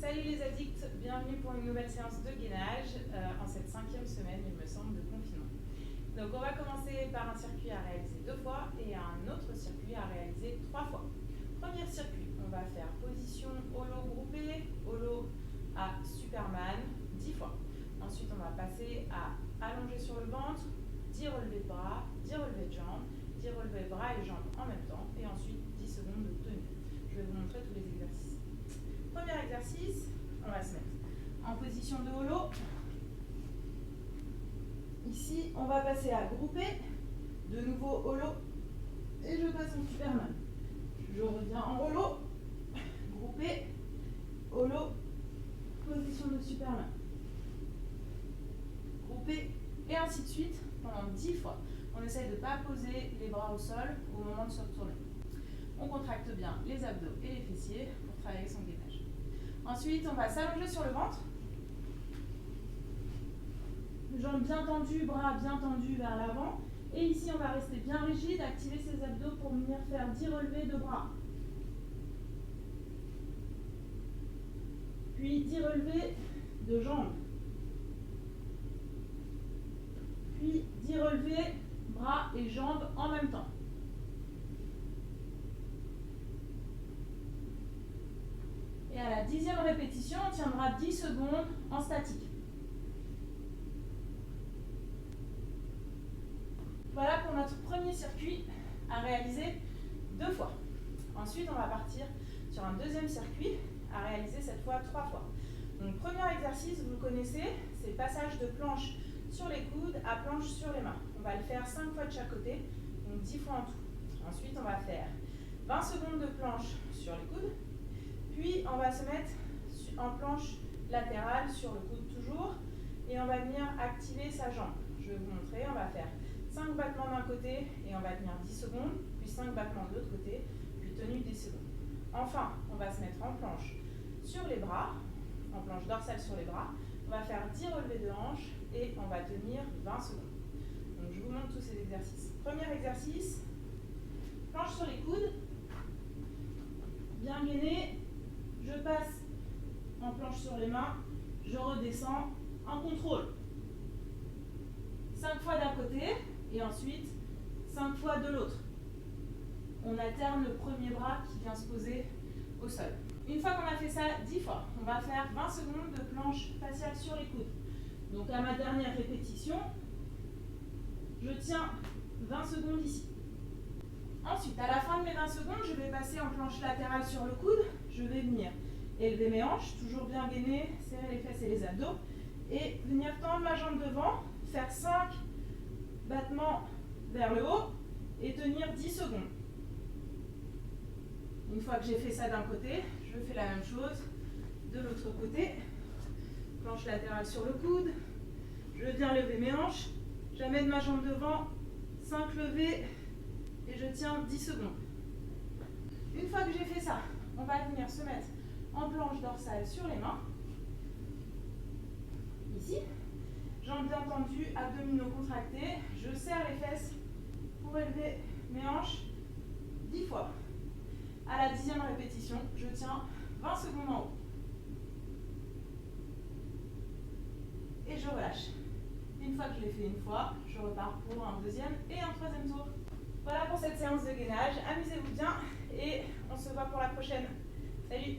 Salut les addicts, bienvenue pour une nouvelle séance de gainage en cette 5e semaine, il me semble, de confinement. Donc on va commencer par un circuit à réaliser 2 fois et un autre circuit à réaliser 3 fois. Premier circuit, on va faire position holo groupé, holo à Superman 10 fois. Ensuite on va passer à allonger sur le ventre, 10 relevés de bras, 10 relevés de jambes, 10 relevés de bras et jambes en même temps et ensuite 10 secondes de tenue. Je vais vous montrer tous les exercices. Premier exercice, on va se mettre en position de holo. Ici, on va passer à grouper. De nouveau holo. Et je passe en Superman. Je reviens en holo. Grouper. Holo. Position de Superman. Grouper. Et ainsi de suite pendant 10 fois. On essaie de ne pas poser les bras au sol au moment de se retourner. On contracte bien les abdos et les fessiers pour travailler son gainage. Ensuite, on va s'allonger sur le ventre. Jambes bien tendues, bras bien tendus vers l'avant. Et ici, on va rester bien rigide, activer ses abdos pour venir faire 10 relevés de bras. Puis 10 relevés de jambes. Puis 10 relevés, bras et jambes en même temps. Et à la 10e répétition, on tiendra 10 secondes en statique. Voilà pour notre premier circuit à réaliser 2 fois. Ensuite, on va partir sur un deuxième circuit à réaliser cette fois 3 fois. Donc, premier exercice, vous le connaissez, c'est passage de planche sur les coudes à planche sur les mains. On va le faire 5 fois de chaque côté, donc 10 fois en tout. Ensuite, on va faire 20 secondes de planche sur les coudes. Puis, on va se mettre en planche latérale sur le coude toujours. Et on va venir activer sa jambe. Je vais vous montrer. On va faire 5 battements d'un côté et on va tenir 10 secondes. Puis 5 battements de l'autre côté. Puis tenue 10 secondes. Enfin, on va se mettre en planche sur les bras. En planche dorsale sur les bras. On va faire 10 relevés de hanches et on va tenir 20 secondes. Donc, je vous montre tous ces exercices. Premier exercice. Planche sur les coudes. Bien gainé. Je passe en planche sur les mains, je redescends en contrôle. 5 fois d'un côté et ensuite 5 fois de l'autre. On alterne le premier bras qui vient se poser au sol. Une fois qu'on a fait ça 10 fois, on va faire 20 secondes de planche faciale sur les coudes. Donc à ma dernière répétition, je tiens 20 secondes ici. Ensuite, à la fin de mes 20 secondes, je vais passer en planche latérale sur le coude. Je vais venir élever mes hanches, toujours bien gainer, serrer les fesses et les abdos. Et venir tendre ma jambe devant, faire 5 battements vers le haut et tenir 10 secondes. Une fois que j'ai fait ça d'un côté, je fais la même chose de l'autre côté. Planche latérale sur le coude. Je viens lever mes hanches. J'amène ma jambe devant, 5 levées. Et je tiens 10 secondes. Une fois que j'ai fait ça, on va venir se mettre en planche dorsale sur les mains. Ici. Jambes bien tendues, abdominaux contractés. Je serre les fesses pour élever mes hanches 10 fois. À la 10e répétition, je tiens 20 secondes en haut. Et je relâche. Une fois que je l'ai fait une fois, je repars pour un deuxième et un troisième tour. Voilà pour cette séance de gainage. Amusez-vous bien et on se voit pour la prochaine. Salut!